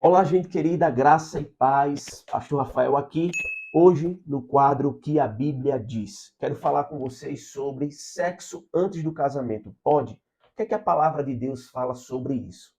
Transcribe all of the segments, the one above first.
Olá, gente querida, graça e paz. Pastor Rafael aqui, hoje no quadro Que a Bíblia Diz. Quero falar com vocês sobre sexo antes do casamento. Pode? O que é que a palavra de Deus fala sobre isso?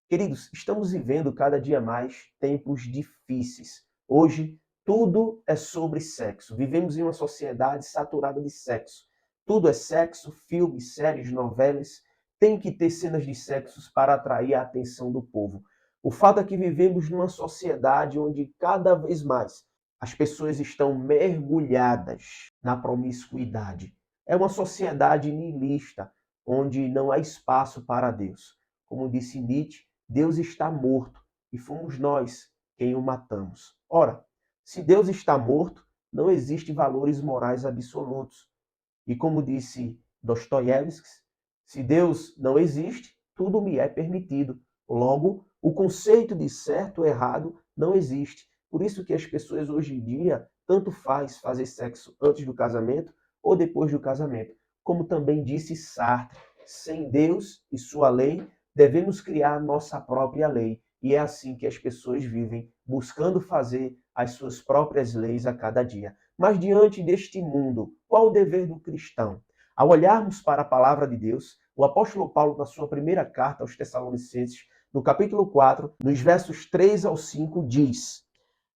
Queridos, estamos vivendo cada dia mais tempos difíceis. Hoje, tudo é sobre sexo. Vivemos em uma sociedade saturada de sexo. Tudo é sexo, filmes, séries, novelas. Tem que ter cenas de sexos para atrair a atenção do povo. O fato é que vivemos numa sociedade onde cada vez mais as pessoas estão mergulhadas na promiscuidade. É uma sociedade niilista, onde não há espaço para Deus. Como disse Nietzsche, Deus está morto e fomos nós quem o matamos. Ora, se Deus está morto, não existem valores morais absolutos. E como disse Dostoiévski, se Deus não existe, tudo me é permitido. Logo, o conceito de certo ou errado não existe. Por isso que as pessoas hoje em dia tanto faz fazer sexo antes do casamento ou depois do casamento. Como também disse Sartre, sem Deus e sua lei, devemos criar nossa própria lei. E é assim que as pessoas vivem, buscando fazer as suas próprias leis a cada dia. Mas diante deste mundo, qual o dever do cristão? Ao olharmos para a palavra de Deus, o apóstolo Paulo, na sua primeira carta aos Tessalonicenses, no capítulo 4, nos versos 3 ao 5, diz: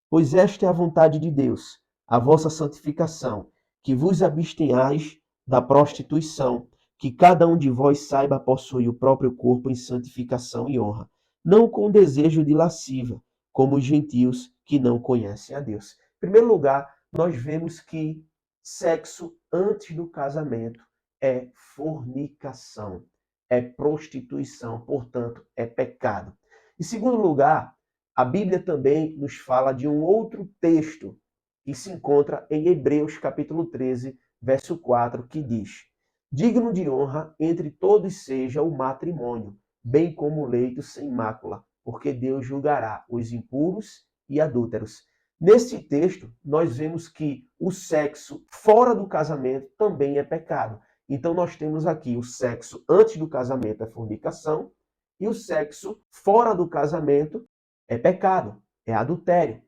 Pois esta é a vontade de Deus, a vossa santificação, que vos abstenhais da prostituição, que cada um de vós saiba possuir o próprio corpo em santificação e honra, não com desejo de lascívia, como os gentios que não conhecem a Deus. Em primeiro lugar, nós vemos que sexo antes do casamento é fornicação, é prostituição, portanto, é pecado. Em segundo lugar, a Bíblia também nos fala de um outro texto que se encontra em Hebreus capítulo 13, verso 4, que diz: Digno de honra entre todos seja o matrimônio, bem como o leito sem mácula, porque Deus julgará os impuros e adúlteros. Nesse texto, nós vemos que o sexo fora do casamento também é pecado. Então, nós temos aqui o sexo antes do casamento é fornicação e o sexo fora do casamento é pecado, é adultério.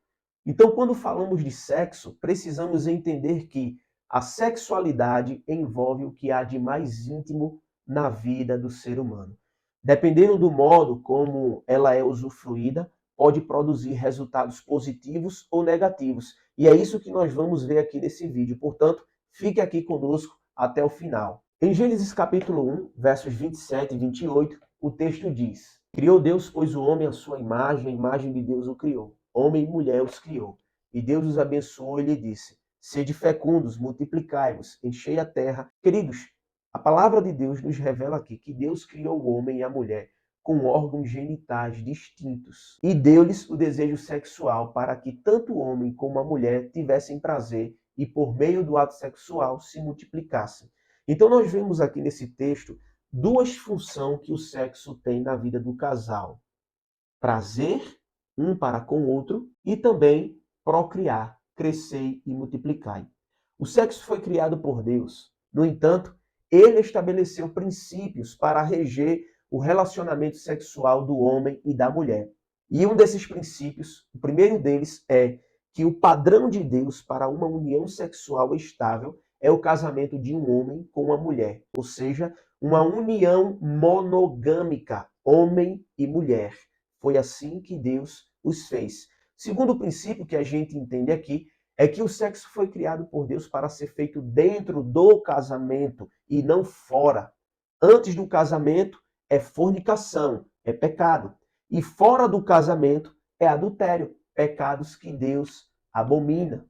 Então, quando falamos de sexo, precisamos entender que a sexualidade envolve o que há de mais íntimo na vida do ser humano. Dependendo do modo como ela é usufruída, pode produzir resultados positivos ou negativos. E é isso que nós vamos ver aqui nesse vídeo. Portanto, fique aqui conosco até o final. Em Gênesis capítulo 1, versos 27 e 28, o texto diz: Criou Deus, pois, o homem à sua imagem, a imagem de Deus o criou. Homem e mulher os criou. E Deus os abençoou e lhe disse: Sede fecundos, multiplicai-vos, enchei a terra. Queridos, a palavra de Deus nos revela aqui que Deus criou o homem e a mulher com órgãos genitais distintos e deu-lhes o desejo sexual para que tanto o homem como a mulher tivessem prazer e por meio do ato sexual se multiplicassem. Então nós vemos aqui nesse texto duas funções que o sexo tem na vida do casal: prazer um para com o outro e também procriar, crescer e multiplicar. O sexo foi criado por Deus. No entanto, ele estabeleceu princípios para reger o relacionamento sexual do homem e da mulher. E um desses princípios, o primeiro deles é que o padrão de Deus para uma união sexual estável é o casamento de um homem com uma mulher, ou seja, uma união monogâmica, homem e mulher. Foi assim que Deus os fez. Segundo princípio que a gente entende aqui é que o sexo foi criado por Deus para ser feito dentro do casamento e não fora. Antes do casamento é fornicação, é pecado. E fora do casamento é adultério, pecados que Deus abomina.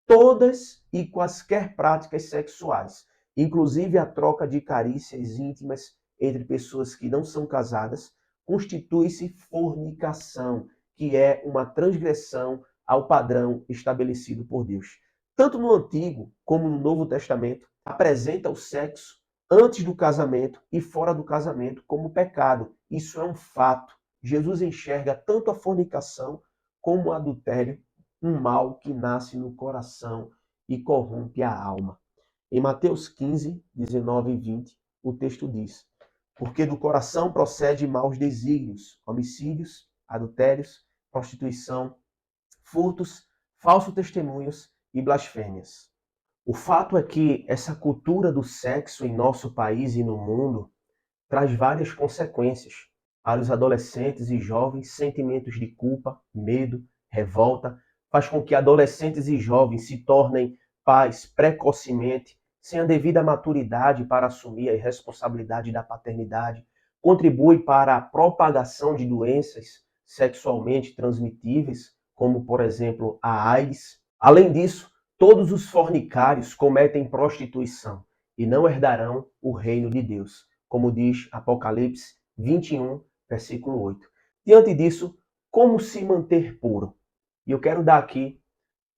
Todas e quaisquer práticas sexuais, inclusive a troca de carícias íntimas entre pessoas que não são casadas, constitui-se fornicação, que é uma transgressão ao padrão estabelecido por Deus. Tanto no Antigo como no Novo Testamento, apresenta o sexo antes do casamento e fora do casamento como pecado. Isso é um fato. Jesus enxerga tanto a fornicação como o adultério um mal que nasce no coração e corrompe a alma. Em Mateus 15, 19 e 20, o texto diz: Porque do coração procede maus desígnios, homicídios, adultérios, prostituição, furtos, falsos testemunhos e blasfêmias. O fato é que essa cultura do sexo em nosso país e no mundo traz várias consequências. Para os adolescentes e jovens, sentimentos de culpa, medo, revolta, faz com que adolescentes e jovens se tornem pais precocemente, sem a devida maturidade para assumir a responsabilidade da paternidade, contribui para a propagação de doenças sexualmente transmitíveis, como, por exemplo, a AIDS. Além disso, todos os fornicários cometem prostituição e não herdarão o reino de Deus, como diz Apocalipse 21, versículo 8. Diante disso, como se manter puro? E eu quero dar aqui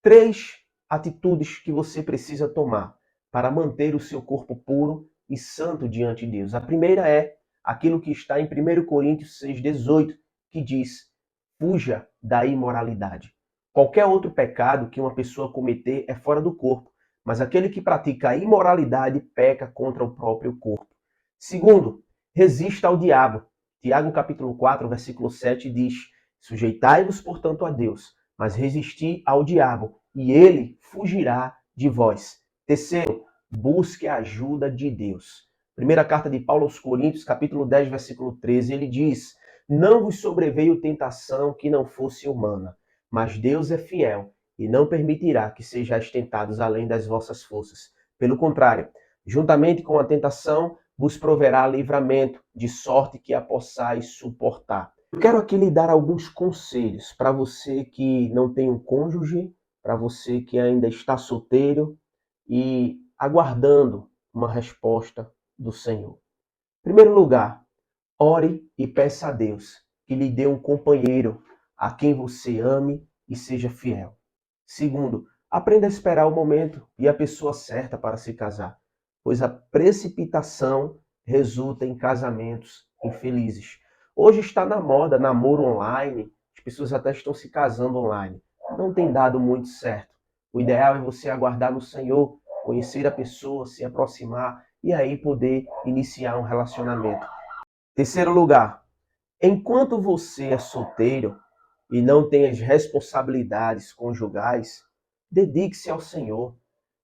3 atitudes que você precisa tomar para manter o seu corpo puro e santo diante de Deus. A primeira é aquilo que está em 1 Coríntios 6,18, que diz: fuja da imoralidade. Qualquer outro pecado que uma pessoa cometer é fora do corpo, mas aquele que pratica a imoralidade peca contra o próprio corpo. Segundo, resista ao diabo. Tiago capítulo 4, versículo 7 diz: sujeitai-vos, portanto, a Deus, mas resisti ao diabo, e ele fugirá de vós. Terceiro, busque a ajuda de Deus. Primeira carta de Paulo aos Coríntios, capítulo 10, versículo 13, ele diz: não vos sobreveio tentação que não fosse humana, mas Deus é fiel e não permitirá que sejais tentados além das vossas forças. Pelo contrário, juntamente com a tentação, vos proverá livramento, de sorte que a possais suportar. Eu quero aqui lhe dar alguns conselhos para você que não tem um cônjuge, para você que ainda está solteiro e aguardando uma resposta do Senhor. Em primeiro lugar, ore e peça a Deus que lhe dê um companheiro a quem você ame e seja fiel. Segundo, aprenda a esperar o momento e a pessoa certa para se casar, pois a precipitação resulta em casamentos infelizes. Hoje está na moda namoro online, as pessoas até estão se casando online. Não tem dado muito certo. O ideal é você aguardar no Senhor, conhecer a pessoa, se aproximar e aí poder iniciar um relacionamento. Terceiro lugar, enquanto você é solteiro e não tem as responsabilidades conjugais, dedique-se ao Senhor.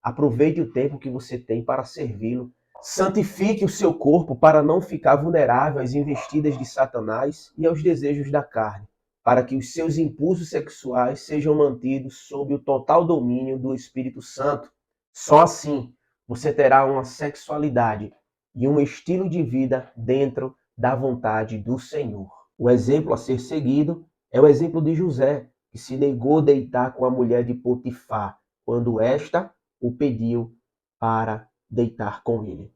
Aproveite o tempo que você tem para servi-lo. Santifique o seu corpo para não ficar vulnerável às investidas de Satanás e aos desejos da carne, para que os seus impulsos sexuais sejam mantidos sob o total domínio do Espírito Santo. Só assim você terá uma sexualidade e um estilo de vida dentro da vontade do Senhor. O exemplo a ser seguido é o exemplo de José, que se negou a deitar com a mulher de Potifar, quando esta o pediu para deitar com ele.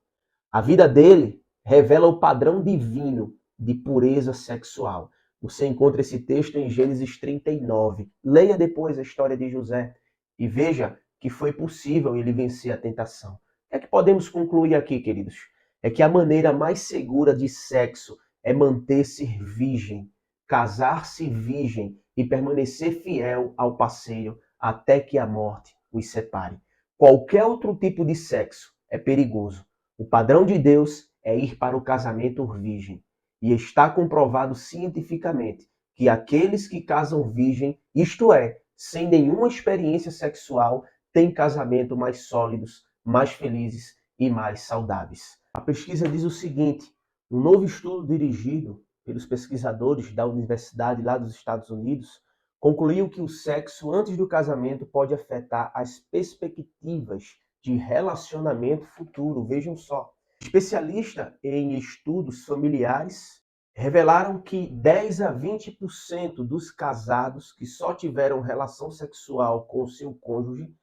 A vida dele revela o padrão divino de pureza sexual. Você encontra esse texto em Gênesis 39. Leia depois a história de José e veja que foi possível ele vencer a tentação. O que é que podemos concluir aqui, queridos? É que a maneira mais segura de sexo é manter-se virgem, casar-se virgem e permanecer fiel ao parceiro até que a morte os separe. Qualquer outro tipo de sexo é perigoso. O padrão de Deus é ir para o casamento virgem. E está comprovado cientificamente que aqueles que casam virgem, isto é, sem nenhuma experiência sexual, têm casamento mais sólidos, mais felizes e mais saudáveis. A pesquisa diz o seguinte: um novo estudo dirigido pelos pesquisadores da universidade lá dos Estados Unidos concluiu que o sexo antes do casamento pode afetar as perspectivas de relacionamento futuro. Vejam só. Especialistas em estudos familiares revelaram que 10 a 20% dos casados que só tiveram relação sexual com seu cônjuge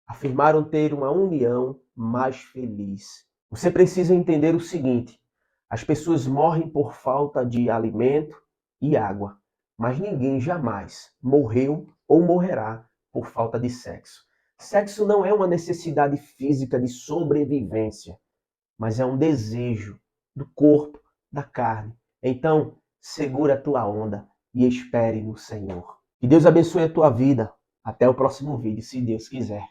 afirmaram ter uma união mais feliz. Você precisa entender o seguinte: as pessoas morrem por falta de alimento e água, mas ninguém jamais morreu ou morrerá por falta de sexo. Sexo não é uma necessidade física de sobrevivência, mas é um desejo do corpo, da carne. Então, segura a tua onda e espere no Senhor. Que Deus abençoe a tua vida. Até o próximo vídeo, se Deus quiser.